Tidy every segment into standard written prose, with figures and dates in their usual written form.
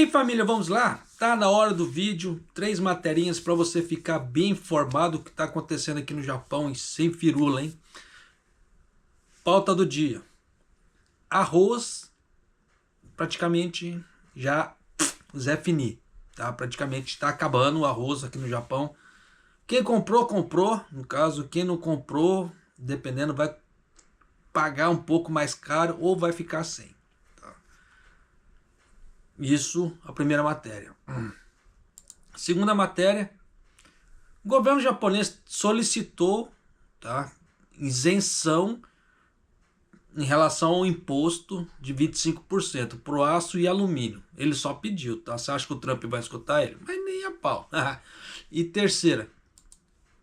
aí, família, vamos lá? Tá na hora do vídeo, 3 materinhas para você ficar bem informado do que está acontecendo aqui no Japão e sem firula, hein? Pauta do dia. Arroz, praticamente já Zé Fini, tá? Praticamente está acabando o arroz aqui no Japão. Quem comprou, comprou. No caso, quem não comprou, dependendo, vai pagar um pouco mais caro ou vai ficar sem. Isso, a primeira matéria. Segunda matéria, o governo japonês solicitou, tá, isenção em relação ao imposto de 25% para o aço e alumínio. Ele só pediu, tá? Você acha que o Trump vai escutar ele? Mas nem a pau. E terceira,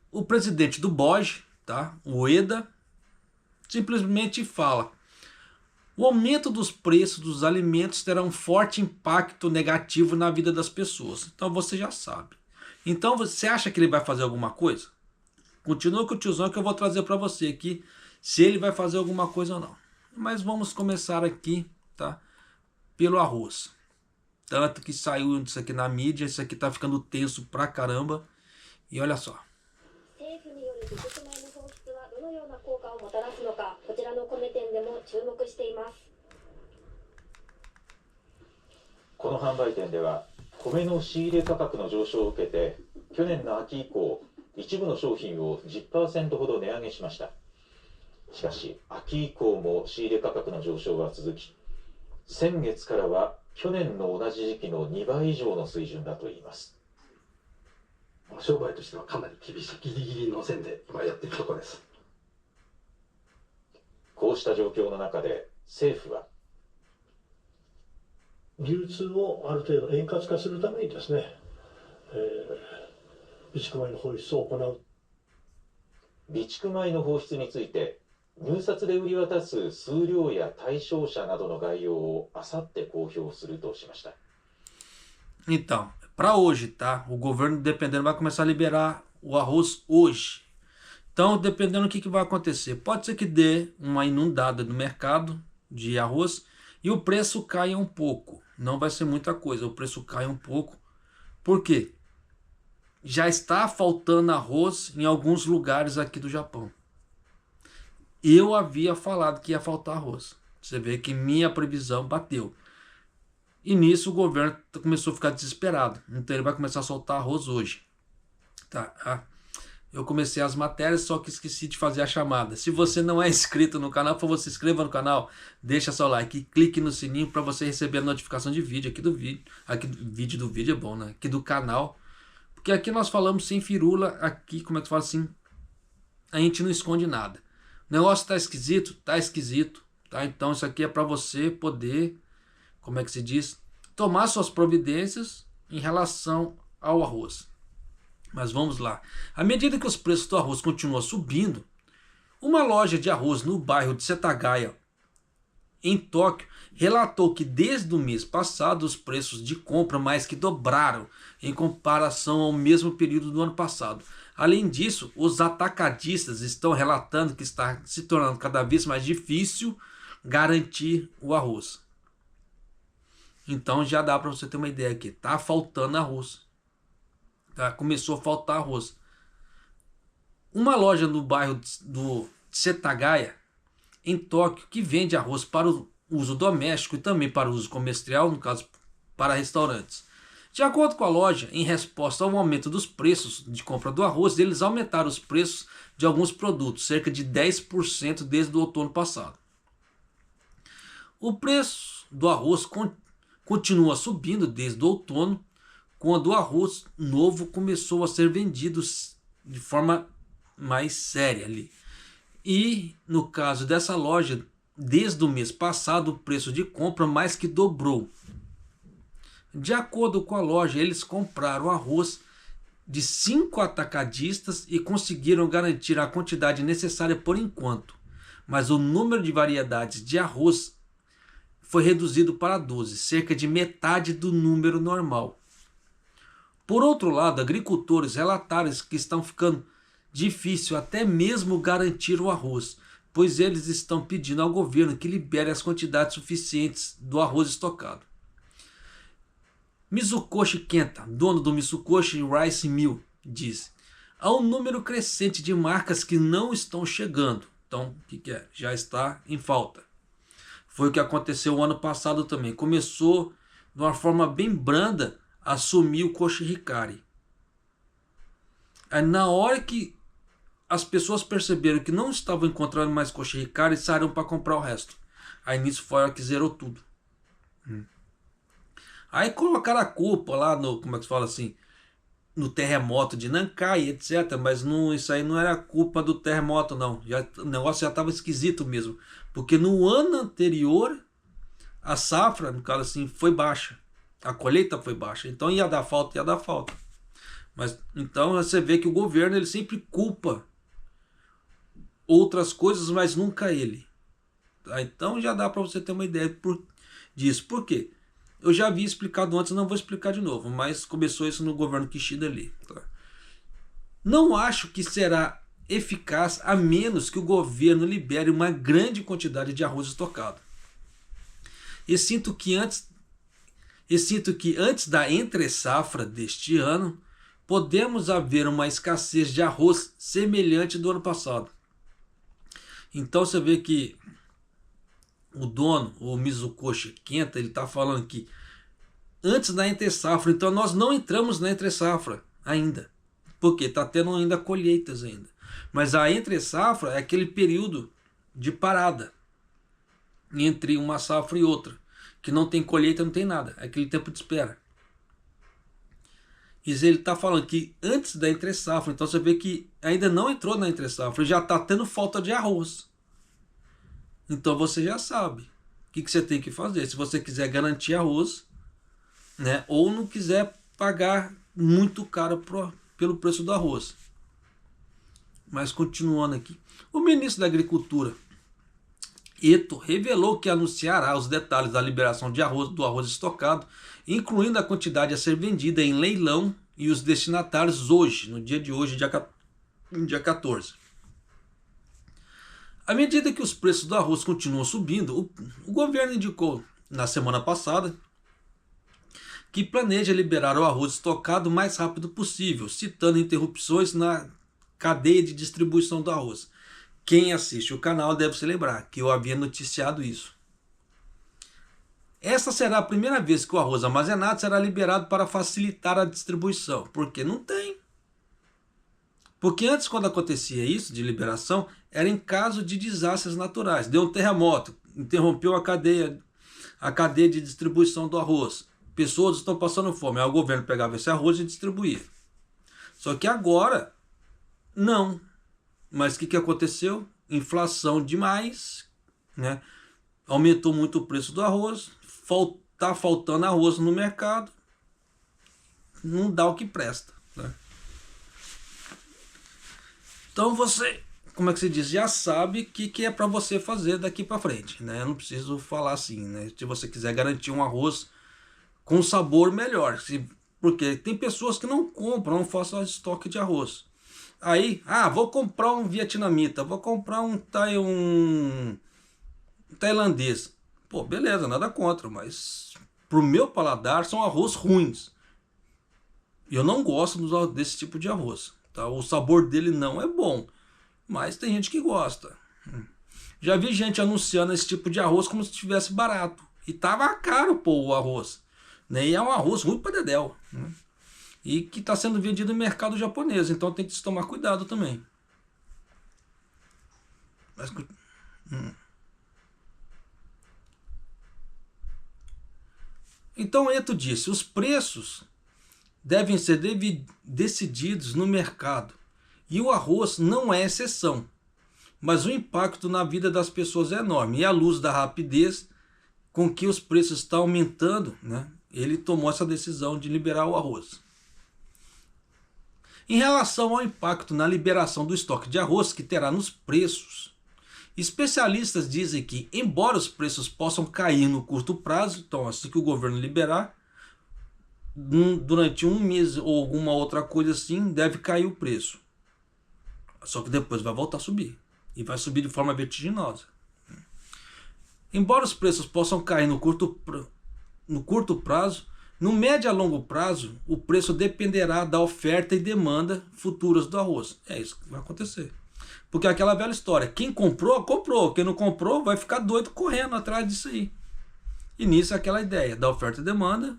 o presidente do BOJ, tá, o Ueda, simplesmente fala: o aumento dos preços dos alimentos terá um forte impacto negativo na vida das pessoas. Então você já sabe. Então você acha que ele vai fazer alguma coisa? Continua com o tiozão que eu vou trazer para você aqui se ele vai fazer alguma coisa ou não. Mas vamos começar aqui, tá? Pelo arroz. Tanto que saiu isso aqui na mídia, isso aqui tá ficando tenso pra caramba. E olha só. Então, para hoje, tá? O governo, dependendo, vai começar a liberar o arroz hoje. Então, dependendo do que vai acontecer, pode ser que dê uma inundada no mercado de arroz e o preço caia um pouco. Não vai ser muita coisa, o preço cai um pouco. Por quê? Já está faltando arroz em alguns lugares aqui do Japão. Eu havia falado que ia faltar arroz. Você vê que minha previsão bateu. E nisso o governo começou a ficar desesperado. Então ele vai começar a soltar arroz hoje. Tá? Eu comecei as matérias, só que esqueci de fazer a chamada. Se você não é inscrito no canal, por favor, se inscreva no canal, deixa seu like e clique no sininho para você receber a notificação de vídeo aqui do vídeo. Aqui do vídeo é bom, né? Aqui do canal. Porque aqui nós falamos sem firula, aqui, como é que fala assim? A gente não esconde nada. O negócio tá esquisito? Tá esquisito. Tá? Então isso aqui é para você poder, como é que se diz? Tomar suas providências em relação ao arroz. Mas vamos lá. À medida que os preços do arroz continuam subindo, uma loja de arroz no bairro de Setagaya, em Tóquio, relatou que desde o mês passado os preços de compra mais que dobraram em comparação ao mesmo período do ano passado. Além disso, os atacadistas estão relatando que está se tornando cada vez mais difícil garantir o arroz. Então já dá para você ter uma ideia aqui. Tá faltando arroz. Tá? Começou a faltar arroz. Uma loja no bairro do Setagaya, em Tóquio, que vende arroz para o uso doméstico e também para o uso comercial, no caso para restaurantes. De acordo com a loja, em resposta ao aumento dos preços de compra do arroz, eles aumentaram os preços de alguns produtos, cerca de 10% desde o outono passado. O preço do arroz continua subindo desde o outono, quando o arroz novo começou a ser vendido de forma mais séria ali. E no caso dessa loja, desde o mês passado, o preço de compra mais que dobrou. De acordo com a loja, eles compraram arroz de 5 atacadistas e conseguiram garantir a quantidade necessária por enquanto. Mas o número de variedades de arroz foi reduzido para 12, cerca de metade do número normal. Por outro lado, agricultores relataram que estão ficando difícil até mesmo garantir o arroz, pois eles estão pedindo ao governo que libere as quantidades suficientes do arroz estocado. Mizukoshi Kenta, dono do Mitsukoshi Rice Mill, diz: há um número crescente de marcas que não estão chegando. Então, o que é? Já está em falta. Foi o que aconteceu o ano passado também. Começou de uma forma bem branda a sumir o Koshi Hikari. Aí na hora que as pessoas perceberam que não estavam encontrando mais Koshi Hikari, saíram para comprar o resto. Aí nisso foi a hora que zerou tudo. Aí colocaram a culpa lá no, como é que se fala assim, no terremoto de Nankai, etc. Mas não, isso aí não era culpa do terremoto, não. O negócio já estava esquisito mesmo. Porque no ano anterior, a safra, no caso assim, foi baixa. A colheita foi baixa. Então ia dar falta, ia dar falta. Mas então você vê que o governo ele sempre culpa outras coisas, mas nunca ele. Tá? Então já dá para você ter uma ideia disso. Por quê? Eu já havia explicado antes, não vou explicar de novo, mas começou isso no governo Kishida ali. Tá? Não acho que será eficaz a menos que o governo libere uma grande quantidade de arroz estocado. E sinto que antes da entre-safra deste ano, podemos haver uma escassez de arroz semelhante do ano passado. Então você vê que o dono, o Mizukoshi Kenta, ele está falando que antes da entre-safra, então nós não entramos na entre-safra ainda, porque está tendo ainda colheitas ainda. Mas a entre-safra é aquele período de parada entre uma safra e outra, que não tem colheita, não tem nada, é aquele tempo de espera. E ele está falando que antes da entre-safra, então você vê que ainda não entrou na entre-safra, já está tendo falta de arroz. Então você já sabe o que você tem que fazer. Se você quiser garantir arroz, né, ou não quiser pagar muito caro pelo preço do arroz. Mas continuando aqui. O ministro da Agricultura, Eto, revelou que anunciará os detalhes da liberação de arroz, do arroz estocado, incluindo a quantidade a ser vendida em leilão e os destinatários hoje, no dia de hoje, dia 14. À medida que os preços do arroz continuam subindo, o governo indicou na semana passada que planeja liberar o arroz estocado o mais rápido possível, citando interrupções na cadeia de distribuição do arroz. Quem assiste o canal deve se lembrar que eu havia noticiado isso. Esta será a primeira vez que o arroz armazenado será liberado para facilitar a distribuição, porque não tem. Porque antes, quando acontecia isso de liberação, era em caso de desastres naturais. Deu um terremoto, interrompeu a cadeia de distribuição do arroz. Pessoas estão passando fome. Aí o governo pegava esse arroz e distribuía. Só que agora, não. Mas o que aconteceu? Inflação demais, né? Aumentou muito o preço do arroz. Tá faltando arroz no mercado. Não dá o que presta, né? Então você, como é que se diz, já sabe o que é para você fazer daqui para frente, né? Eu não preciso falar assim, né? Se você quiser garantir um arroz com sabor melhor, porque tem pessoas que não compram, não fazem estoque de arroz. Aí, vou comprar um vietnamita, vou comprar um tailandês. Pô, beleza, nada contra, mas pro meu paladar são arroz ruins. E eu não gosto desse tipo de arroz. Tá? O sabor dele não é bom, mas tem gente que gosta. Já vi gente anunciando esse tipo de arroz como se estivesse barato. E tava caro, pô, o arroz. Né? E é um arroz ruim pra dedéu. Né? E que está sendo vendido no mercado japonês. Então tem que se tomar cuidado também. Então Eto disse, os preços devem ser decididos no mercado. E o arroz não é exceção. Mas o impacto na vida das pessoas é enorme. E à luz da rapidez com que os preços estão aumentando, né, ele tomou essa decisão de liberar o arroz. Em relação ao impacto na liberação do estoque de arroz que terá nos preços, especialistas dizem que, embora os preços possam cair no curto prazo, então assim que o governo liberar, durante um mês ou alguma outra coisa assim, deve cair o preço. Só que depois vai voltar a subir. E vai subir de forma vertiginosa. Embora os preços possam cair no curto prazo, No médio a longo prazo, o preço dependerá da oferta e demanda futuras do arroz. É isso que vai acontecer. Porque é aquela velha história, quem comprou, comprou. Quem não comprou vai ficar doido correndo atrás disso aí. E nisso é aquela ideia da oferta e demanda,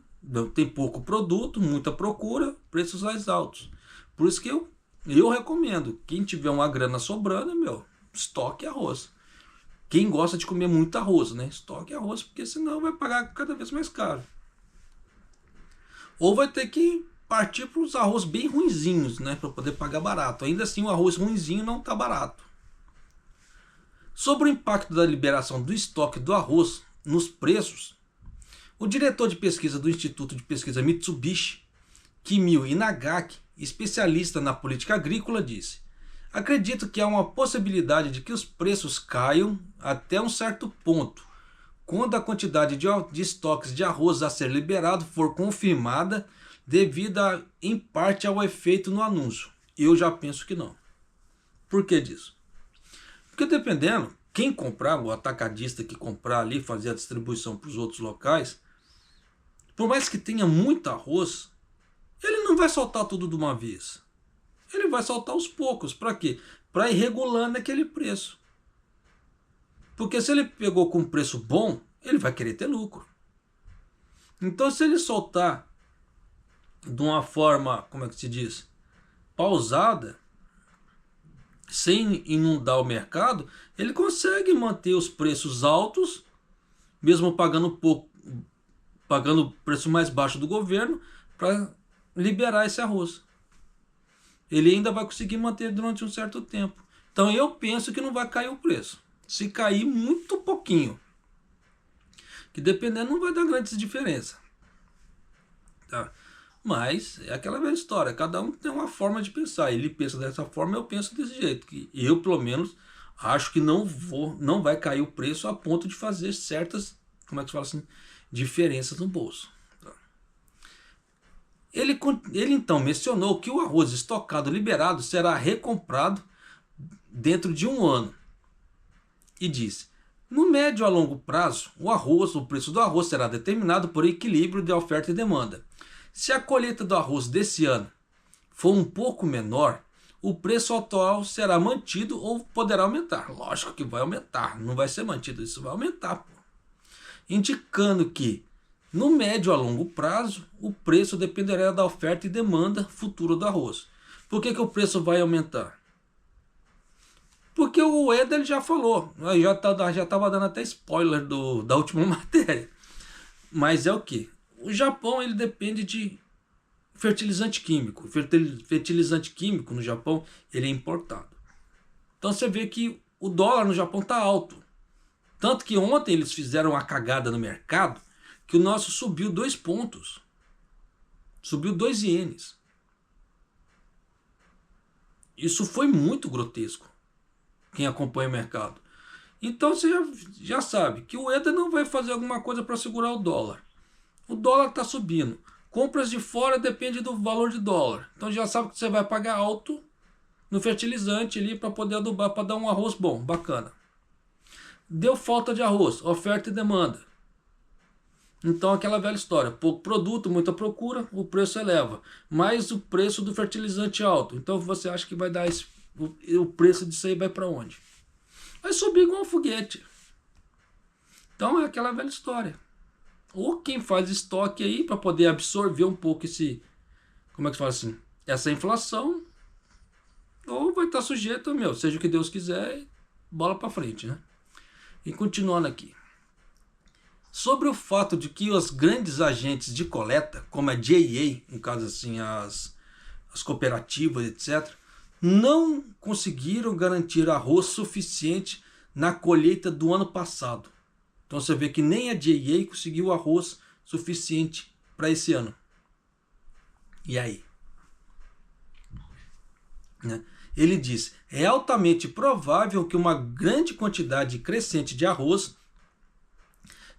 tem pouco produto, muita procura, preços mais altos. Por isso que eu recomendo, quem tiver uma grana sobrando, estoque arroz. Quem gosta de comer muito arroz, né? Estoque arroz, porque senão vai pagar cada vez mais caro. Ou vai ter que partir para os arroz bem ruinzinhos, né? Para poder pagar barato. Ainda assim, o arroz ruinzinho não está barato. Sobre o impacto da liberação do estoque do arroz nos preços, o diretor de pesquisa do Instituto de Pesquisa Mitsubishi, Kimio Inagaki, especialista na política agrícola, disse: acredito que há uma possibilidade de que os preços caiam até um certo ponto, quando a quantidade de estoques de arroz a ser liberado for confirmada devido em parte ao efeito no anúncio. Eu já penso que não. Por que disso? Porque dependendo, quem comprar, o atacadista que comprar ali, fazer a distribuição para os outros locais, por mais que tenha muito arroz, ele não vai soltar tudo de uma vez. Ele vai soltar aos poucos. Para quê? Para ir regulando aquele preço. Porque se ele pegou com um preço bom, ele vai querer ter lucro. Então, se ele soltar de uma forma, como é que se diz? Pausada, sem inundar o mercado, ele consegue manter os preços altos, mesmo pagando pouco, pagando o preço mais baixo do governo, para liberar esse arroz. Ele ainda vai conseguir manter durante um certo tempo. Então eu penso que não vai cair o preço. Se cair, muito pouquinho. Que dependendo não vai dar grandes diferença. Tá? Mas é aquela velha história. Cada um tem uma forma de pensar. Ele pensa dessa forma, eu penso desse jeito. Que eu, pelo menos, acho que não vai cair o preço a ponto de fazer certas, como é que se fala assim, diferenças no bolso. Ele então mencionou que o arroz estocado liberado será recomprado dentro de um ano. E disse: no médio a longo prazo, o preço do arroz será determinado por equilíbrio de oferta e demanda. Se a colheita do arroz desse ano for um pouco menor, o preço atual será mantido ou poderá aumentar. Lógico que vai aumentar, não vai ser mantido, isso vai aumentar. Pô. Indicando que, no médio a longo prazo, o preço dependerá da oferta e demanda futura do arroz. Por que o preço vai aumentar? Porque o Eder já falou, já estava dando até spoiler da última matéria. Mas é o que? O Japão ele depende de fertilizante químico. Fertilizante químico no Japão ele é importado. Então você vê que o dólar no Japão está alto. Tanto que ontem eles fizeram uma cagada no mercado que o nosso subiu 2 pontos. Subiu 2 ienes. Isso foi muito grotesco. Quem acompanha o mercado. Então você já sabe que o Eder não vai fazer alguma coisa para segurar o dólar. O dólar está subindo. Compras de fora depende do valor de dólar. Então já sabe que você vai pagar alto no fertilizante ali para poder adubar, para dar um arroz bom, bacana. Deu falta de arroz, oferta e demanda. Então aquela velha história, pouco produto, muita procura, o preço eleva. Mas o preço do fertilizante alto. Então você acha que vai dar o preço disso aí vai para onde? Vai subir igual um foguete. Então é aquela velha história. Ou quem faz estoque aí para poder absorver um pouco como é que se fala assim, essa inflação, ou vai estar sujeito, seja o que Deus quiser, bola para frente, né? E continuando aqui. Sobre o fato de que os grandes agentes de coleta, como a JA, no caso assim, as cooperativas, etc., não conseguiram garantir arroz suficiente na colheita do ano passado. Então você vê que nem a JA conseguiu arroz suficiente para esse ano. E aí? Ele diz: é altamente provável que uma grande quantidade crescente de arroz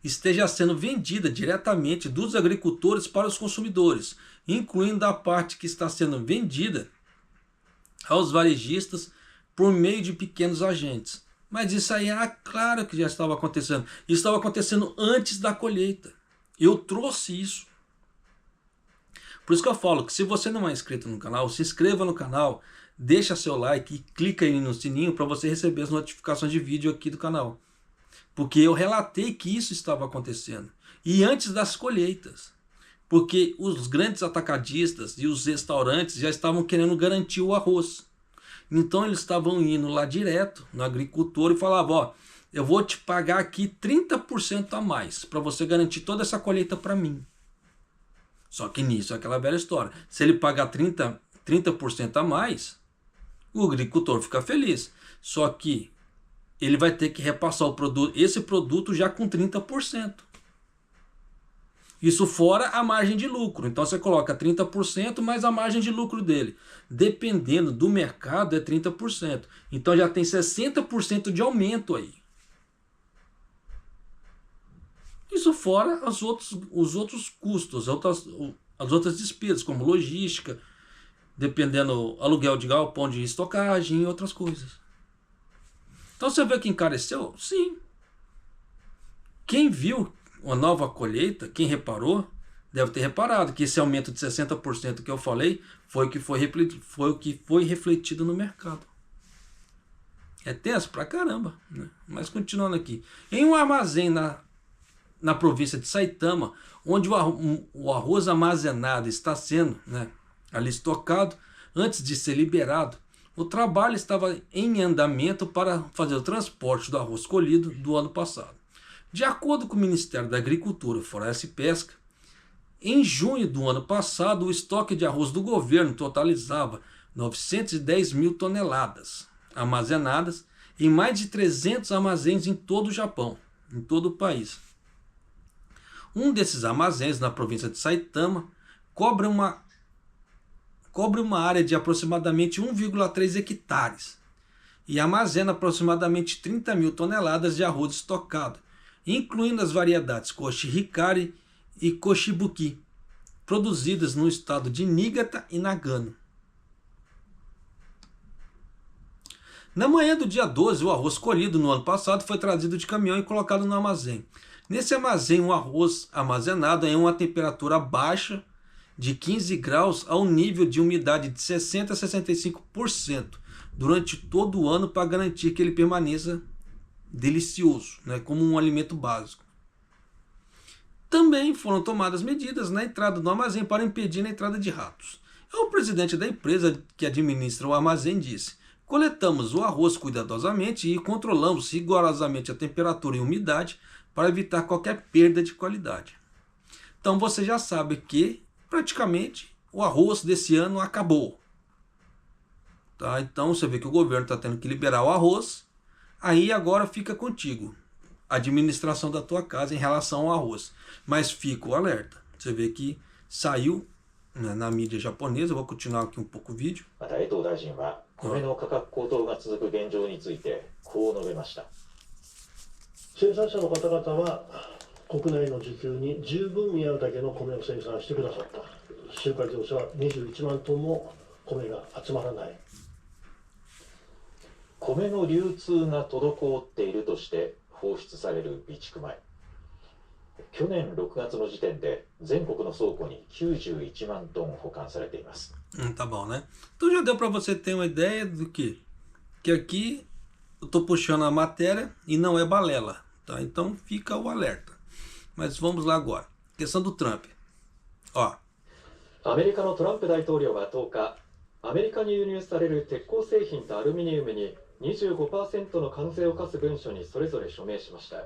esteja sendo vendida diretamente dos agricultores para os consumidores, incluindo a parte que está sendo vendida aos varejistas por meio de pequenos agentes. Mas isso aí era claro que já estava acontecendo. Isso estava acontecendo antes da colheita. Eu trouxe isso. Por isso que eu falo que se você não é inscrito no canal, se inscreva no canal, deixa seu like e clica aí no sininho para você receber as notificações de vídeo aqui do canal. Porque eu relatei que isso estava acontecendo. E antes das colheitas. Porque os grandes atacadistas e os restaurantes já estavam querendo garantir o arroz. Então eles estavam indo lá direto no agricultor e falavam, ó, eu vou te pagar aqui 30% a mais para você garantir toda essa colheita para mim. Só que nisso é aquela velha história. Se ele pagar 30% a mais, o agricultor fica feliz. Só que ele vai ter que repassar esse produto já com 30%. Isso fora a margem de lucro. Então você coloca 30% mais a margem de lucro dele. Dependendo do mercado é 30%. Então já tem 60% de aumento aí. Isso fora os outros custos, as outras despesas, como logística, dependendo aluguel de galpão de estocagem e outras coisas. Então você vê que encareceu? Sim. Quem viu uma nova colheita, quem reparou, deve ter reparado que esse aumento de 60% que eu falei foi o que foi refletido no mercado. É tenso pra caramba, né? Mas continuando aqui. Em um armazém na província de Saitama, onde o arroz armazenado está sendo, né, ali estocado, antes de ser liberado, o trabalho estava em andamento para fazer o transporte do arroz colhido do ano passado. De acordo com o Ministério da Agricultura, Floresta e Pesca, em junho do ano passado, o estoque de arroz do governo totalizava 910 mil toneladas, armazenadas em mais de 300 armazéns em todo o Japão, em todo o país. Um desses armazéns, na província de Saitama, cobre uma área de aproximadamente 1,3 hectares e armazena aproximadamente 30 mil toneladas de arroz estocado, incluindo as variedades Koshi-Hikari e Koshibuki, produzidas no estado de Niigata e Nagano. Na manhã do dia 12, o arroz colhido no ano passado foi trazido de caminhão e colocado no armazém. Nesse armazém, o arroz armazenado em uma temperatura baixa de 15 graus ao nível de umidade de 60% a 65% durante todo o ano para garantir que ele permaneça delicioso, né, como um alimento básico. Também foram tomadas medidas na entrada do armazém para impedir a entrada de ratos. O presidente da empresa que administra o armazém disse: coletamos o arroz cuidadosamente e controlamos rigorosamente a temperatura e umidade para evitar qualquer perda de qualidade. Então você já sabe que praticamente o arroz desse ano acabou. Tá? Então você vê que o governo está tendo que liberar o arroz, aí agora fica contigo a administração da tua casa em relação ao arroz. Mas fica o alerta. Você vê que saiu, né, na mídia japonesa. Eu vou continuar aqui um pouco o vídeo. また江藤大臣は米の価格高騰が続く現状についてこう述べました。生産者の方々は国内の需給に十分見合うだけの米を生産してくださった。集荷業者は21万トンも米が集まらない。米の流通が滞っているとして放出される備蓄米。去年6月の時点で全国の倉庫に91万トン保管されています。Tá bom, né? Então já deu para você ter uma ideia do que aqui eu tô puxando a matéria e não é balela, tá? Então fica o alerta. Mas vamos lá agora. Questão do Trump. Ó. アメリカのトランプ大統領は10日、アメリカに輸入される鉄鋼製品とアルミニウムに 25% の関税を課す文書にそれぞれ署名しました。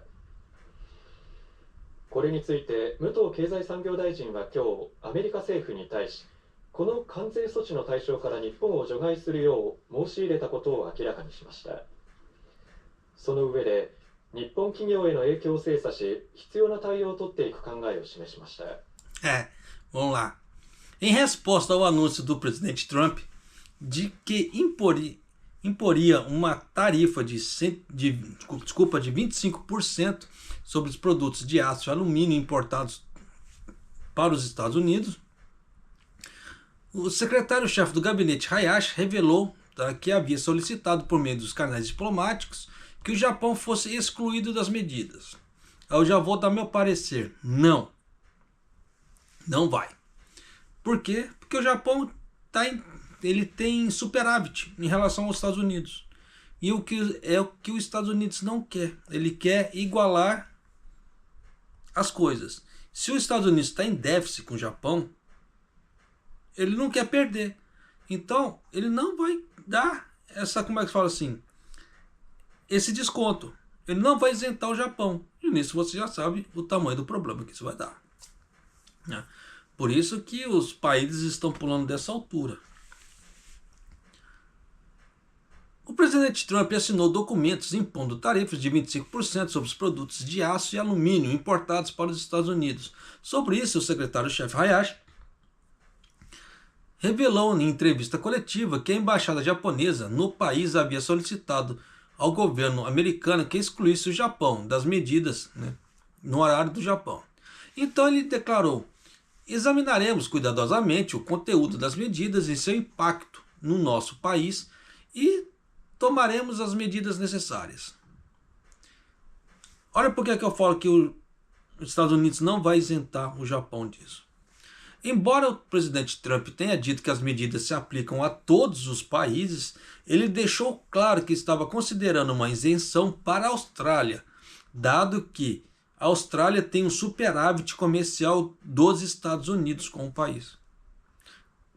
これについて武藤経済産業大臣は今日アメリカ政府に対し、この関税措置の対象から日本を除外するよう申し入れたことを明らかにしました。その上で日本企業への影響を精査し、必要な対応を取っていく考えを示しました。Vamos lá. Em resposta ao anúncio do presidente Trump de que imporia uma tarifa de 25% sobre os produtos de aço e alumínio importados para os Estados Unidos, o secretário-chefe do gabinete Hayashi revelou, tá, que havia solicitado por meio dos canais diplomáticos que o Japão fosse excluído das medidas. Eu já vou dar meu parecer. Não vai. Por quê? Porque o Japão ele tem superávit em relação aos Estados Unidos. E o que os Estados Unidos não quer. Ele quer igualar as coisas. Se os Estados Unidos está em déficit com o Japão, ele não quer perder. Então, ele não vai dar como é que fala assim, esse desconto. Ele não vai isentar o Japão. E nisso você já sabe o tamanho do problema que isso vai dar. Por isso que os países estão pulando dessa altura. O presidente Trump assinou documentos impondo tarifas de 25% sobre os produtos de aço e alumínio importados para os Estados Unidos. Sobre isso, o secretário-chefe Hayashi revelou em entrevista coletiva que a embaixada japonesa no país havia solicitado ao governo americano que excluísse o Japão das medidas, no horário do Japão. Então ele declarou: examinaremos cuidadosamente o conteúdo das medidas e seu impacto no nosso país e tomaremos as medidas necessárias. Olha por que eu falo que os Estados Unidos não vai isentar o Japão disso. Embora o presidente Trump tenha dito que as medidas se aplicam a todos os países, ele deixou claro que estava considerando uma isenção para a Austrália, dado que a Austrália tem um superávit comercial dos Estados Unidos com o país.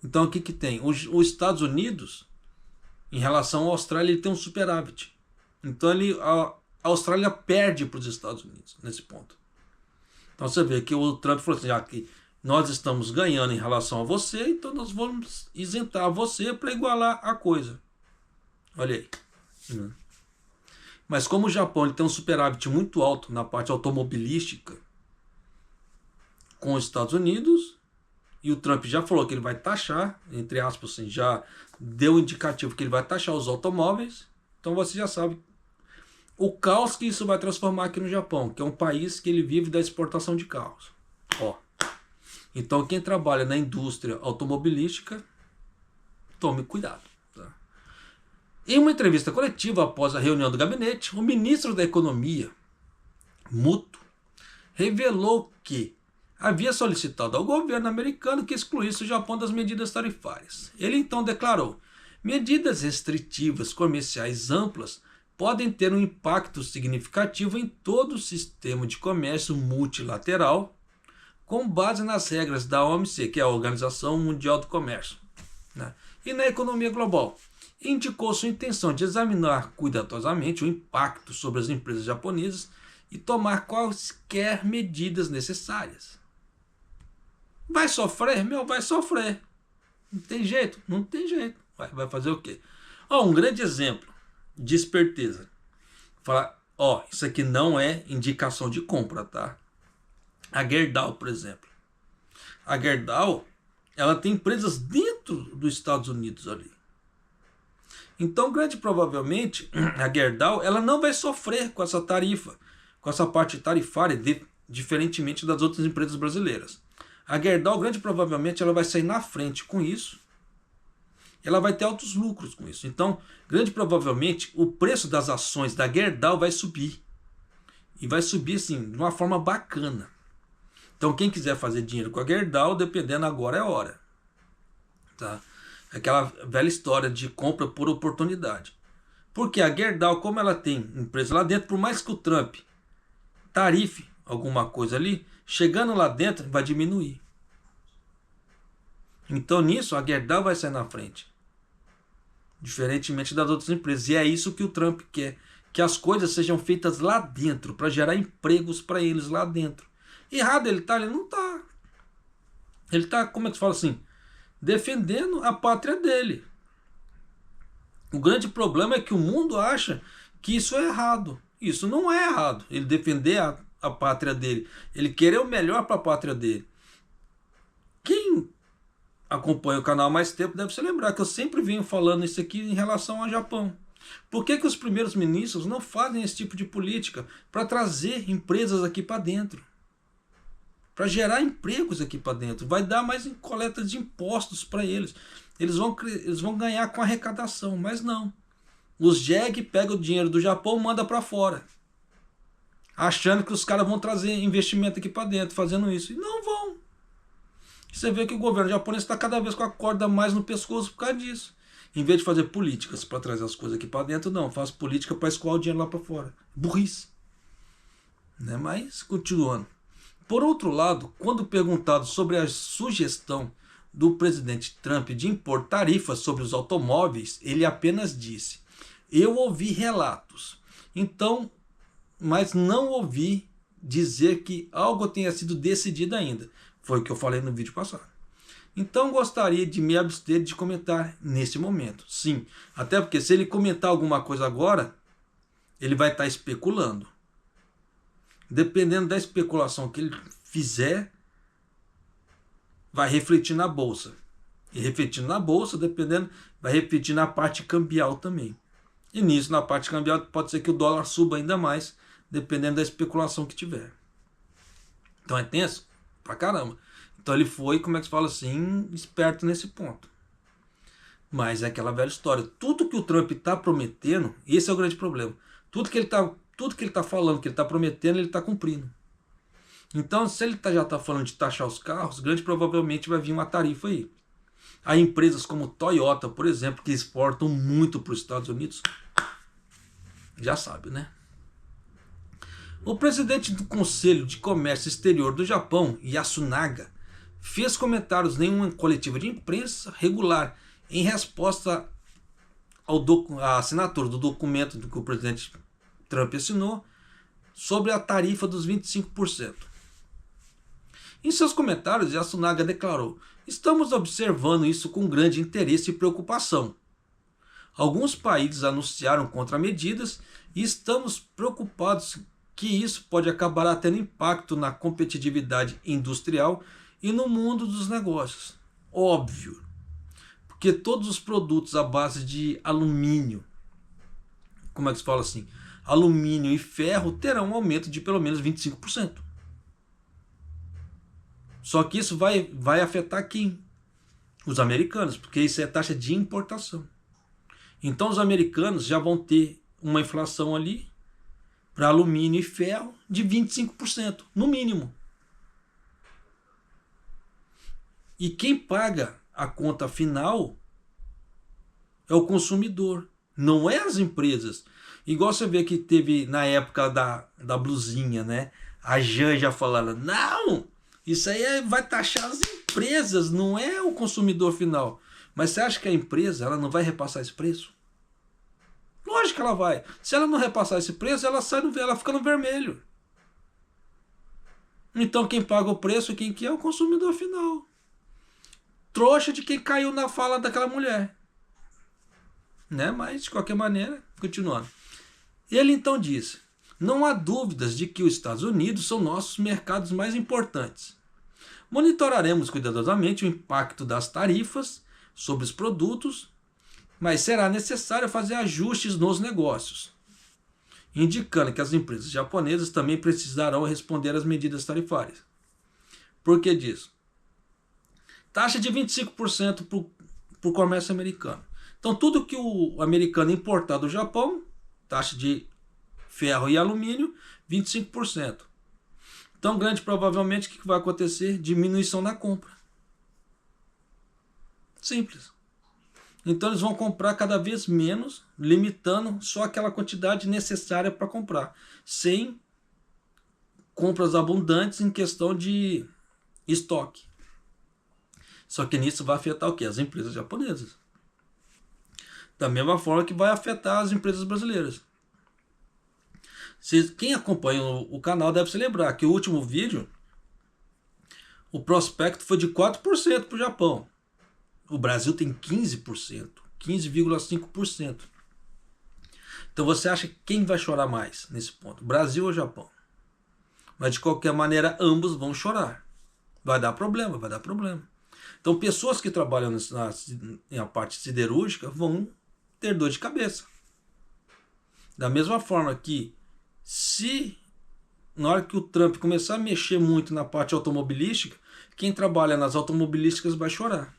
Então o que tem? Os Estados Unidos, em relação à Austrália, ele tem um superávit. Então a Austrália perde para os Estados Unidos nesse ponto. Então você vê que o Trump falou assim: já que nós estamos ganhando em relação a você, então nós vamos isentar você para igualar a coisa. Olha aí. Mas como o Japão ele tem um superávit muito alto na parte automobilística com os Estados Unidos, e o Trump já falou que ele vai taxar, entre aspas, assim, já deu indicativo que ele vai taxar os automóveis, então você já sabe o caos que isso vai transformar aqui no Japão, que é um país que ele vive da exportação de carros. Então quem trabalha na indústria automobilística, tome cuidado. Tá? Em uma entrevista coletiva após a reunião do gabinete, o ministro da Economia, Muto, revelou que havia solicitado ao governo americano que excluísse o Japão das medidas tarifárias. Ele então declarou: medidas restritivas comerciais amplas podem ter um impacto significativo em todo o sistema de comércio multilateral, com base nas regras da OMC, que é a Organização Mundial do Comércio, e na economia global. Indicou sua intenção de examinar cuidadosamente o impacto sobre as empresas japonesas e tomar quaisquer medidas necessárias. Vai sofrer? Vai sofrer. Não tem jeito? Não tem jeito. Vai fazer o quê? Um grande exemplo de esperteza. Falar, isso aqui não é indicação de compra, tá? A Gerdau, por exemplo. A Gerdau, ela tem empresas dentro dos Estados Unidos ali. Então, grande provavelmente, a Gerdau, ela não vai sofrer com essa tarifa, com essa parte tarifária, diferentemente das outras empresas brasileiras. A Gerdau, grande provavelmente, ela vai sair na frente com isso. Ela vai ter altos lucros com isso. Então, grande provavelmente, o preço das ações da Gerdau vai subir. E vai subir, assim, de uma forma bacana. Então, quem quiser fazer dinheiro com a Gerdau, dependendo, agora é a hora. Tá? Aquela velha história de compra por oportunidade. Porque a Gerdau, como ela tem empresa lá dentro, por mais que o Trump tarife alguma coisa ali, chegando lá dentro vai diminuir. Então nisso a Gerdau vai sair na frente. Diferentemente das outras empresas. E é isso que o Trump quer. Que as coisas sejam feitas lá dentro, para gerar empregos para eles lá dentro. Errado ele tá? Ele não tá. Ele tá, como é que se fala assim? Defendendo a pátria dele. O grande problema é que o mundo acha que isso é errado. Isso não é errado. Ele defender a pátria dele. Ele querer o melhor para a pátria dele. Quem acompanha o canal há mais tempo deve se lembrar que eu sempre venho falando isso aqui em relação ao Japão. Por que os primeiros ministros não fazem esse tipo de política para trazer empresas aqui para dentro? Para gerar empregos aqui para dentro. Vai dar mais em coleta de impostos para eles. Eles vão ganhar com arrecadação, mas não. Os JEG pegam o dinheiro do Japão e mandam para fora. Achando que os caras vão trazer investimento aqui para dentro, fazendo isso. E não vão. Você vê que o governo japonês está cada vez com a corda mais no pescoço por causa disso. Em vez de fazer políticas para trazer as coisas aqui para dentro, não, faz política para escoar o dinheiro lá para fora. Burrice. Né? Mas, continuando. Por outro lado, quando perguntado sobre a sugestão do presidente Trump de impor tarifas sobre os automóveis, ele apenas disse: eu ouvi relatos, então, mas não ouvi dizer que algo tenha sido decidido ainda. Foi o que eu falei no vídeo passado. Então gostaria de me abster de comentar nesse momento. Sim, até porque se ele comentar alguma coisa agora, ele vai estar especulando. Dependendo da especulação que ele fizer, vai refletir na bolsa. E refletindo na bolsa, dependendo, vai refletir na parte cambial também. E nisso, na parte cambial, pode ser que o dólar suba ainda mais, dependendo da especulação que tiver. Então é tenso pra caramba. Então ele foi, como é que se fala assim, esperto nesse ponto. Mas é aquela velha história. Tudo que o Trump está prometendo, esse é o grande problema. Tudo que ele está falando, que ele está prometendo, ele está cumprindo. Então, se ele já está falando de taxar os carros, grande provavelmente vai vir uma tarifa aí. Há empresas como Toyota, por exemplo, que exportam muito para os Estados Unidos. Já sabe, né? O presidente do Conselho de Comércio Exterior do Japão, Yasunaga, fez comentários em uma coletiva de imprensa regular em resposta à assinatura do documento que o presidente Trump assinou sobre a tarifa dos 25%. Em seus comentários, Yasunaga declarou: estamos observando isso com grande interesse e preocupação. Alguns países anunciaram contramedidas e estamos preocupados que isso pode acabar tendo impacto na competitividade industrial e no mundo dos negócios. Óbvio, porque todos os produtos à base de alumínio, como é que se fala assim? Alumínio e ferro terão um aumento de pelo menos 25%. Só que isso vai afetar quem? Os americanos, porque isso é taxa de importação. Então os americanos já vão ter uma inflação ali para alumínio e ferro de 25%, no mínimo. E quem paga a conta final é o consumidor, não é as empresas. Igual você vê que teve na época da blusinha, né? A Janja falando: não, isso aí vai taxar as empresas, não é o consumidor final. Mas você acha que a empresa ela não vai repassar esse preço? Lógico que ela vai. Se ela não repassar esse preço, ela fica no vermelho. Então quem paga o preço, quem que é? O consumidor final. Trouxa de quem caiu na fala daquela mulher. Né? Mas, de qualquer maneira, continuando. Ele então disse: não há dúvidas de que os Estados Unidos são nossos mercados mais importantes. Monitoraremos cuidadosamente o impacto das tarifas sobre os produtos, mas será necessário fazer ajustes nos negócios, indicando que as empresas japonesas também precisarão responder às medidas tarifárias. Por que disso? Taxa de 25% para o comércio americano. Então, tudo que o americano importar do Japão, taxa de ferro e alumínio, 25%. Então, grande provavelmente, o que vai acontecer? Diminuição na compra. Simples. Então, eles vão comprar cada vez menos, limitando só aquela quantidade necessária para comprar, sem compras abundantes em questão de estoque. Só que nisso vai afetar o quê? As empresas japonesas. Da mesma forma que vai afetar as empresas brasileiras. Quem acompanha o canal deve se lembrar que o último vídeo, o prospecto foi de 4% para o Japão. O Brasil tem 15%, 15,5%. Então você acha que quem vai chorar mais nesse ponto? Brasil ou Japão? Mas de qualquer maneira, ambos vão chorar. Vai dar problema, vai dar problema. Então pessoas que trabalham na parte siderúrgica vão ter dor de cabeça. Da mesma forma que se na hora que o Trump começar a mexer muito na parte automobilística, quem trabalha nas automobilísticas vai chorar.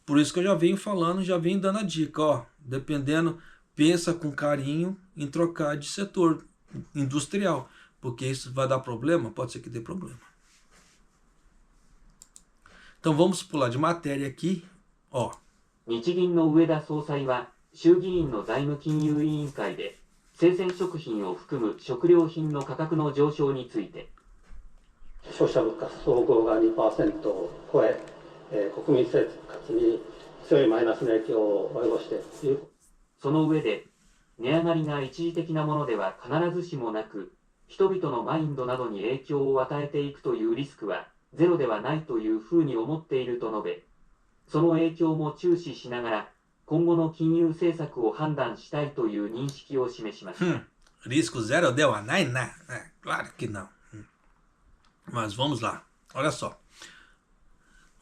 Por isso que eu já venho falando, já venho dando a dica, ó, dependendo, pensa com carinho em trocar de setor industrial, porque isso vai dar problema, pode ser que dê problema. Então vamos pular de matéria aqui, ó. 日銀の植田総裁は衆議院の財務金融委員会で生鮮食品を含む食料品の価格の上昇について、消費者物価総合が 2% を超え、国民生活に強いマイナスの影響を及ぼしている。その上で、値上がりが一時的なものでは必ずしもなく、人々のマインドなどに影響を与えていくというリスクはゼロではないというふうに思っていると述べ、その影響も注視しながら、今後の金融政策を判断したいという認識を示しました。Risco zero deはないな。Claro que não. Mas vamos lá. Olha só.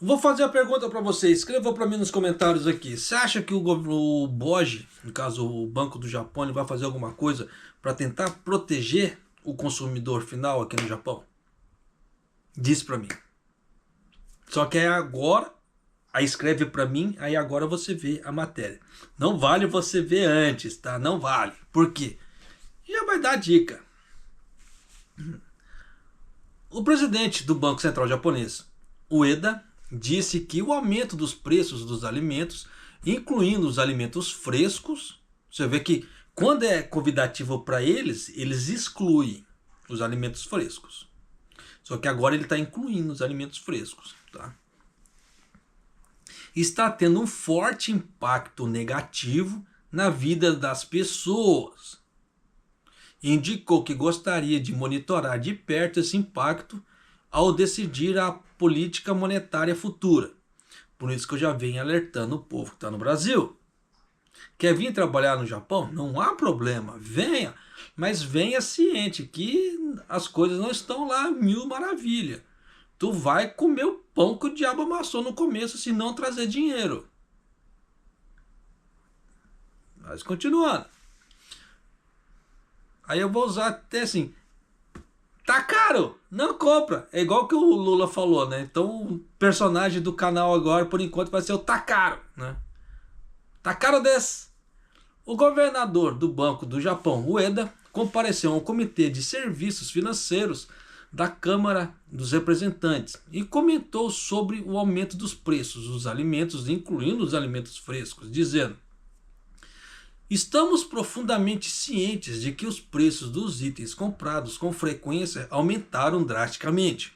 Vou fazer a pergunta para você. Escreva para mim nos comentários aqui. Você acha que o BOJ, no caso o Banco do Japão, ele vai fazer alguma coisa para tentar proteger o consumidor final aqui no Japão? Diz para mim. Só que é agora. Aí escreve para mim, aí agora você vê a matéria. Não vale você ver antes, tá? Não vale. Por quê? Já vai dar a dica. O presidente do Banco Central japonês, Ueda, disse que o aumento dos preços dos alimentos, incluindo os alimentos frescos, você vê que quando é convidativo para eles, eles excluem os alimentos frescos. Só que agora ele está incluindo os alimentos frescos, tá? Está tendo um forte impacto negativo na vida das pessoas. Indicou que gostaria de monitorar de perto esse impacto ao decidir a política monetária futura. Por isso que eu já venho alertando o povo que está no Brasil. Quer vir trabalhar no Japão? Não há problema, venha. Mas venha ciente que as coisas não estão lá mil maravilha. Tu vai comer o pão que o diabo amassou no começo, se não trazer dinheiro. Mas continuando. Aí eu vou usar até assim. Tá caro, não compra. É igual que o Lula falou, né? Então o personagem do canal agora, por enquanto, vai ser o tá caro, né? Tá caro desse. O governador do Banco do Japão, Ueda, compareceu ao Comitê de Serviços Financeiros da Câmara dos Representantes e comentou sobre o aumento dos preços dos alimentos, incluindo os alimentos frescos, dizendo: estamos profundamente cientes de que os preços dos itens comprados com frequência aumentaram drasticamente,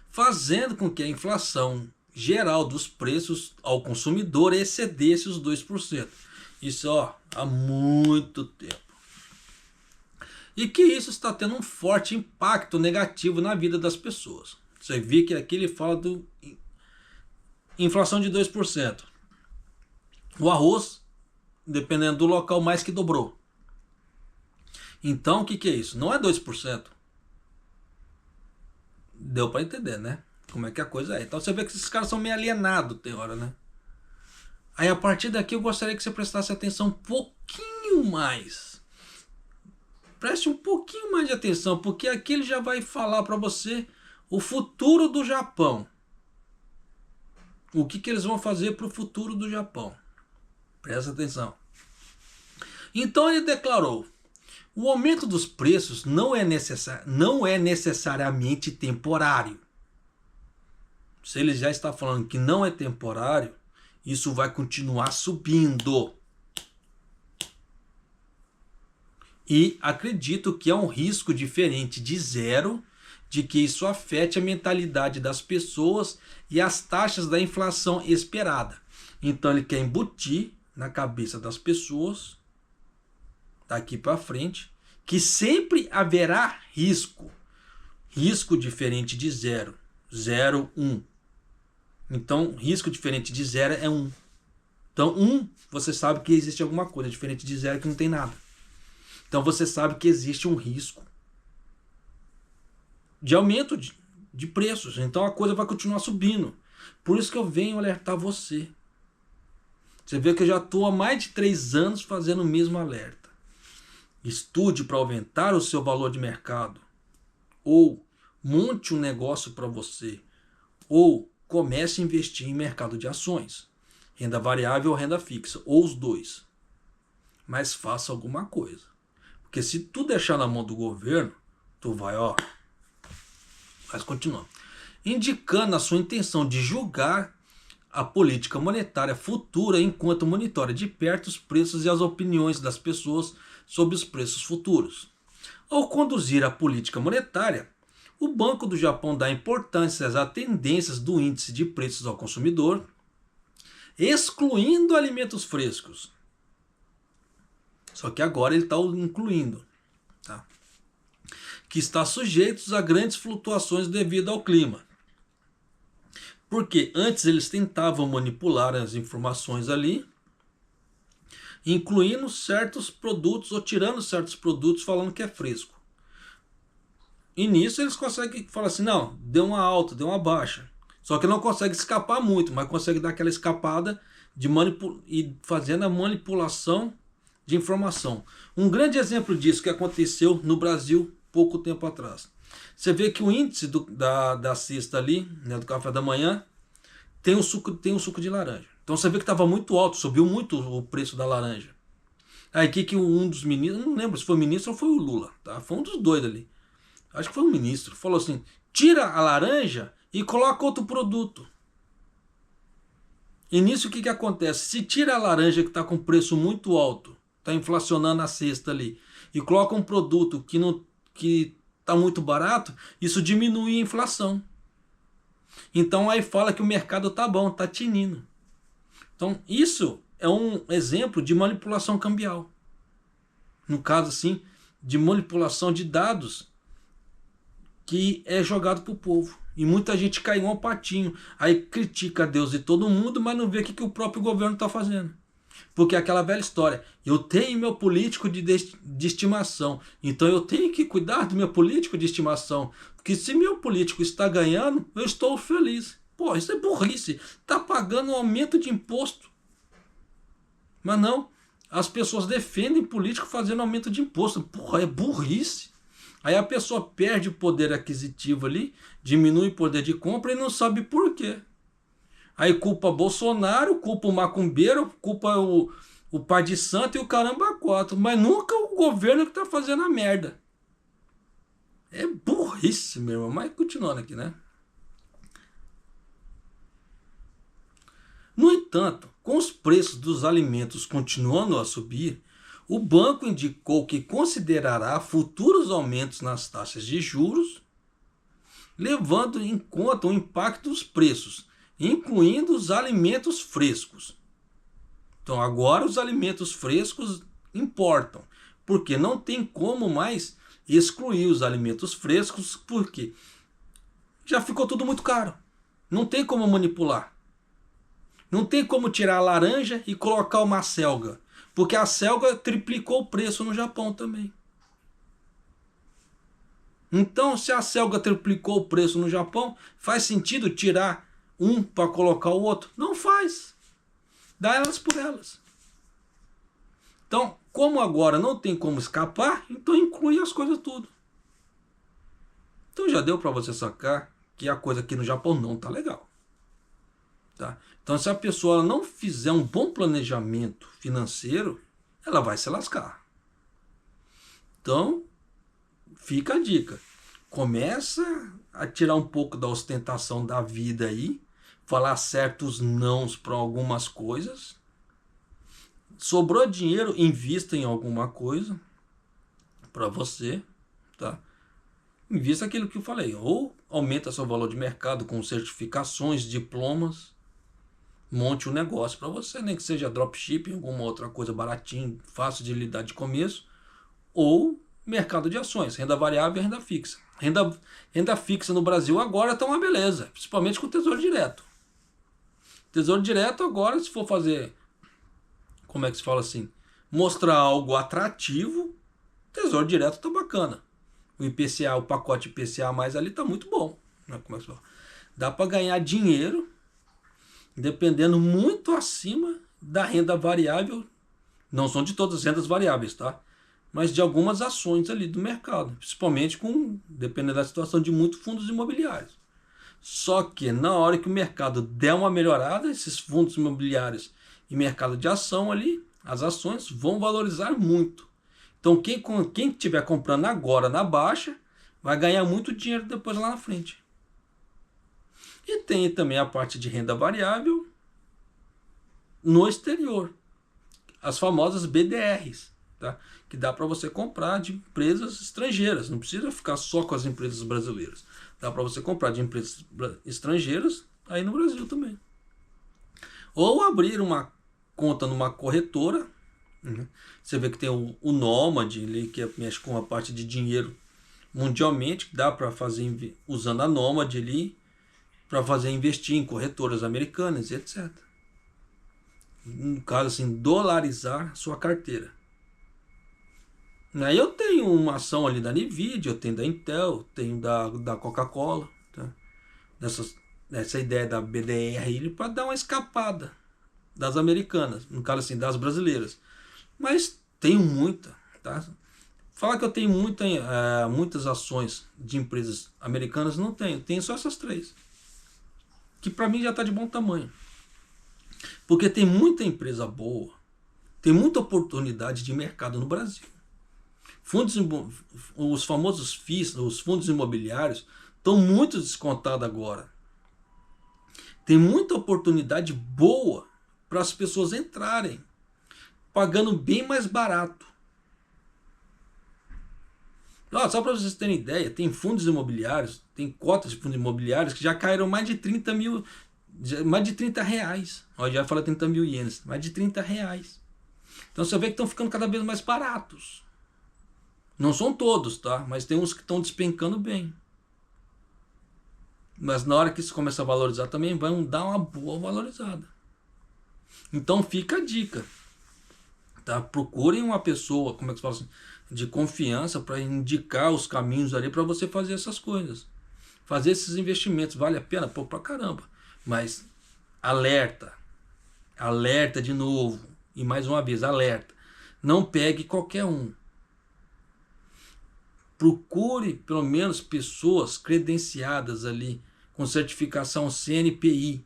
fazendo com que a inflação geral dos preços ao consumidor excedesse os 2%. Isso há muito tempo. E que isso está tendo um forte impacto negativo na vida das pessoas. Você vê que aqui ele fala de inflação de 2%. O arroz, dependendo do local, mais que dobrou. Então, o que é isso? Não é 2%. Deu para entender, né? Como é que a coisa é. Então você vê que esses caras são meio alienados, tem hora, né? Aí a partir daqui eu gostaria que você prestasse atenção um pouquinho mais. Preste um pouquinho mais de atenção, porque aqui ele já vai falar para você o futuro do Japão. O que eles vão fazer para o futuro do Japão. Presta atenção. Então ele declarou: o aumento dos preços não é necessariamente temporário. Se ele já está falando que não é temporário, isso vai continuar subindo. E acredito que há um risco diferente de zero de que isso afete a mentalidade das pessoas e as taxas da inflação esperada. Então ele quer embutir na cabeça das pessoas, daqui para frente, que sempre haverá risco. Risco diferente de zero. 0, 1. Então, risco diferente de 0 é 1. Então, 1, você sabe que existe alguma coisa. Diferente de 0 que não tem nada. Então, você sabe que existe um risco de aumento de preços. Então, a coisa vai continuar subindo. Por isso que eu venho alertar você. Você vê que eu já estou há mais de 3 anos fazendo o mesmo alerta. Estude para aumentar o seu valor de mercado. Ou monte um negócio para você. Ou comece a investir em mercado de ações. Renda variável ou renda fixa. Ou os dois. Mas faça alguma coisa. Porque se tu deixar na mão do governo, tu vai, Mas continuando. indicando a sua intenção de julgar a política monetária futura enquanto monitora de perto os preços e as opiniões das pessoas sobre os preços futuros. Ao conduzir a política monetária, o Banco do Japão dá importância às tendências do índice de preços ao consumidor, excluindo alimentos frescos. Só que agora ele está incluindo, tá? Que está sujeitos a grandes flutuações devido ao clima. Porque antes eles tentavam manipular as informações ali, incluindo certos produtos ou tirando certos produtos falando que é fresco. E nisso eles conseguem falar assim, não, deu uma alta, deu uma baixa. Só que não consegue escapar muito, mas consegue dar aquela escapada e fazendo a manipulação de informação. Um grande exemplo disso que aconteceu no Brasil pouco tempo atrás. Você vê que o índice da cesta ali, né, do café da manhã, tem um suco de laranja. Então você vê que estava muito alto, subiu muito o preço da laranja. Aí que um dos ministros, não lembro se foi o ministro ou foi o Lula, tá? Foi um dos dois ali. Acho que foi o ministro. Falou assim, tira a laranja e coloca outro produto. E nisso o que acontece? Se tira a laranja que está com preço muito alto, está inflacionando a cesta ali, e coloca um produto que está muito barato, isso diminui a inflação. Então aí fala que o mercado tá bom, tá tinindo. Então isso é um exemplo de manipulação cambial. No caso assim, de manipulação de dados que é jogado pro povo. E muita gente cai um patinho, aí critica Deus e todo mundo, mas não vê o que o próprio governo está fazendo. Porque é aquela velha história, eu tenho meu político de estimação, então eu tenho que cuidar do meu político de estimação, porque se meu político está ganhando, eu estou feliz. Pô, isso é burrice, está pagando um aumento de imposto. Mas não, as pessoas defendem político fazendo aumento de imposto. Porra, é burrice. Aí a pessoa perde o poder aquisitivo ali, diminui o poder de compra e não sabe por quê. Aí culpa Bolsonaro, culpa o macumbeiro, culpa o pai de santo e o caramba quatro. Mas nunca o governo que tá fazendo a merda. É burrice, meu irmão. Mas continuando aqui, né? No entanto, com os preços dos alimentos continuando a subir, o banco indicou que considerará futuros aumentos nas taxas de juros, levando em conta o impacto dos preços, incluindo os alimentos frescos. Então agora os alimentos frescos importam, porque não tem como mais excluir os alimentos frescos, porque já ficou tudo muito caro. Não tem como manipular. Não tem como tirar a laranja e colocar uma selga, porque a selga triplicou o preço no Japão também. Então, se a selga triplicou o preço no Japão, faz sentido tirar um para colocar o outro? Não faz. Dá elas por elas. Então, como agora não tem como escapar, então inclui as coisas tudo. Então já deu para você sacar que a coisa aqui no Japão não tá legal. Tá? Então, se a pessoa não fizer um bom planejamento financeiro, ela vai se lascar. Então, fica a dica. Começa a tirar um pouco da ostentação da vida aí, falar certos nãos para algumas coisas. Sobrou dinheiro, invista em alguma coisa para você, tá? Invista aquilo que eu falei, ou aumenta seu valor de mercado com certificações, diplomas. Monte um negócio para você, nem que seja dropshipping, alguma outra coisa baratinho, fácil de lidar de começo, ou mercado de ações, renda variável e renda fixa. Renda fixa no Brasil agora está uma beleza, principalmente com o Tesouro Direto. Tesouro Direto agora, se for fazer, como é que se fala assim, mostrar algo atrativo, Tesouro Direto está bacana. O IPCA, o pacote IPCA mais ali está muito bom. Né? Como é que se fala? Dá para ganhar dinheiro dependendo muito acima da renda variável, não são de todas as rendas variáveis, tá? Mas de algumas ações ali do mercado, principalmente dependendo da situação de muitos fundos imobiliários. Só que na hora que o mercado der uma melhorada, esses fundos imobiliários e mercado de ação ali, as ações vão valorizar muito. Então quem estiver comprando agora na baixa, vai ganhar muito dinheiro depois lá na frente. E tem também a parte de renda variável no exterior, as famosas BDRs, tá? Que dá para você comprar de empresas estrangeiras, não precisa ficar só com as empresas brasileiras. Dá para você comprar de empresas estrangeiras aí no Brasil também. Ou abrir uma conta numa corretora. Você vê que tem o Nômade ali, que mexe com a parte de dinheiro mundialmente, que dá para fazer usando a Nômade ali, para fazer investir em corretoras americanas, etc. No caso assim, dolarizar sua carteira. Aí eu tenho uma ação ali da Nvidia, eu tenho da Intel, tenho da Coca-Cola, tá? Essa ideia da BDR para dar uma escapada das americanas, no caso assim, das brasileiras. Mas tenho muita, tá? Falar que eu tenho muitas ações de empresas americanas, não tenho só essas 3, que para mim já está de bom tamanho, porque tem muita empresa boa, tem muita oportunidade de mercado no Brasil. Os famosos FIIs, os fundos imobiliários, estão muito descontados agora. Tem muita oportunidade boa para as pessoas entrarem, pagando bem mais barato. Só para vocês terem ideia, tem fundos imobiliários, tem cotas de fundos imobiliários que já caíram mais de 30 mil, mais de 30 reais. Já fala 30 mil ienes, mais de 30 reais. Então você vê que estão ficando cada vez mais baratos. Não são todos, tá? Mas tem uns que estão despencando bem. Mas na hora que isso começar a valorizar também, vão dar uma boa valorizada. Então fica a dica, tá? Procurem uma pessoa, como é que se fala assim, de confiança para indicar os caminhos ali para você fazer essas coisas. Fazer esses investimentos vale a pena? Pô, pra caramba. Mas alerta. Alerta de novo. E mais uma vez, alerta. Não pegue qualquer um. Procure pelo menos pessoas credenciadas ali com certificação CNPI.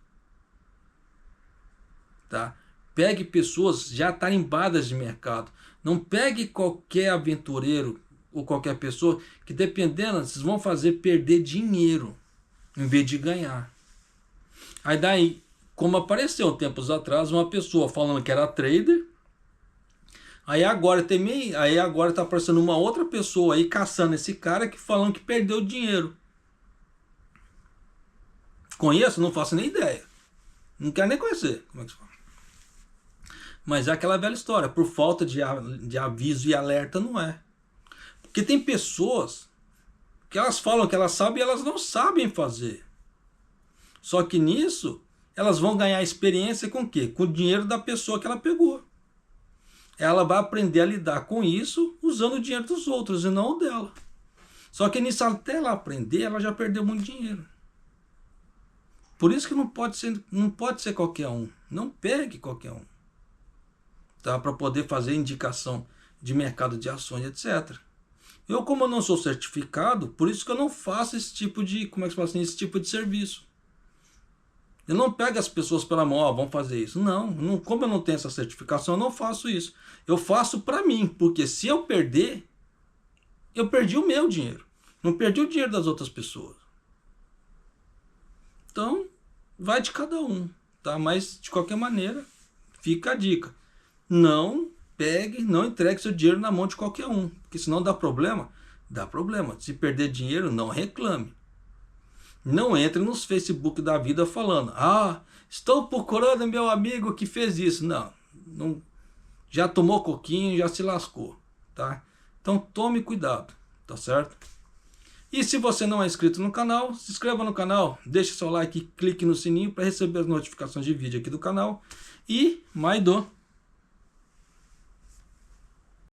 Tá? Pegue pessoas já tarimbadas de mercado. Não pegue qualquer aventureiro ou qualquer pessoa que, dependendo, vocês vão fazer perder dinheiro em vez de ganhar. Aí daí, como apareceu tempos atrás, uma pessoa falando que era trader, aí agora tá aparecendo uma outra pessoa aí caçando esse cara que falando que perdeu dinheiro. Conheço? Não faço nem ideia. Não quero nem conhecer. Como é que se fala? Mas é aquela velha história. Por falta de aviso e alerta, não é. Porque tem pessoas que elas falam que elas sabem e elas não sabem fazer. Só que nisso, elas vão ganhar experiência com o quê? Com o dinheiro da pessoa que ela pegou. Ela vai aprender a lidar com isso usando o dinheiro dos outros e não o dela. Só que nisso, até ela aprender, ela já perdeu muito dinheiro. Por isso que não pode ser qualquer um. Não pegue qualquer um. Tá? Para poder fazer indicação de mercado de ações, etc. Eu, como eu não sou certificado, por isso que eu não faço esse tipo de, esse tipo de serviço. Eu não pego as pessoas pela mão, vamos fazer isso. Não, como eu não tenho essa certificação, eu não faço isso. Eu faço para mim, porque se eu perder, eu perdi o meu dinheiro. Não perdi o dinheiro das outras pessoas. Então, vai de cada um, tá? Mas, de qualquer maneira, fica a dica. Não pegue, não entregue seu dinheiro na mão de qualquer um, porque senão dá problema. Dá problema. Se perder dinheiro, não reclame. Não entre nos Facebook da vida falando: estou procurando meu amigo que fez isso. Não, já tomou coquinho, já se lascou, tá? Então tome cuidado, tá certo? E se você não é inscrito no canal, se inscreva no canal, deixe seu like e clique no sininho para receber as notificações de vídeo aqui do canal. E Maido!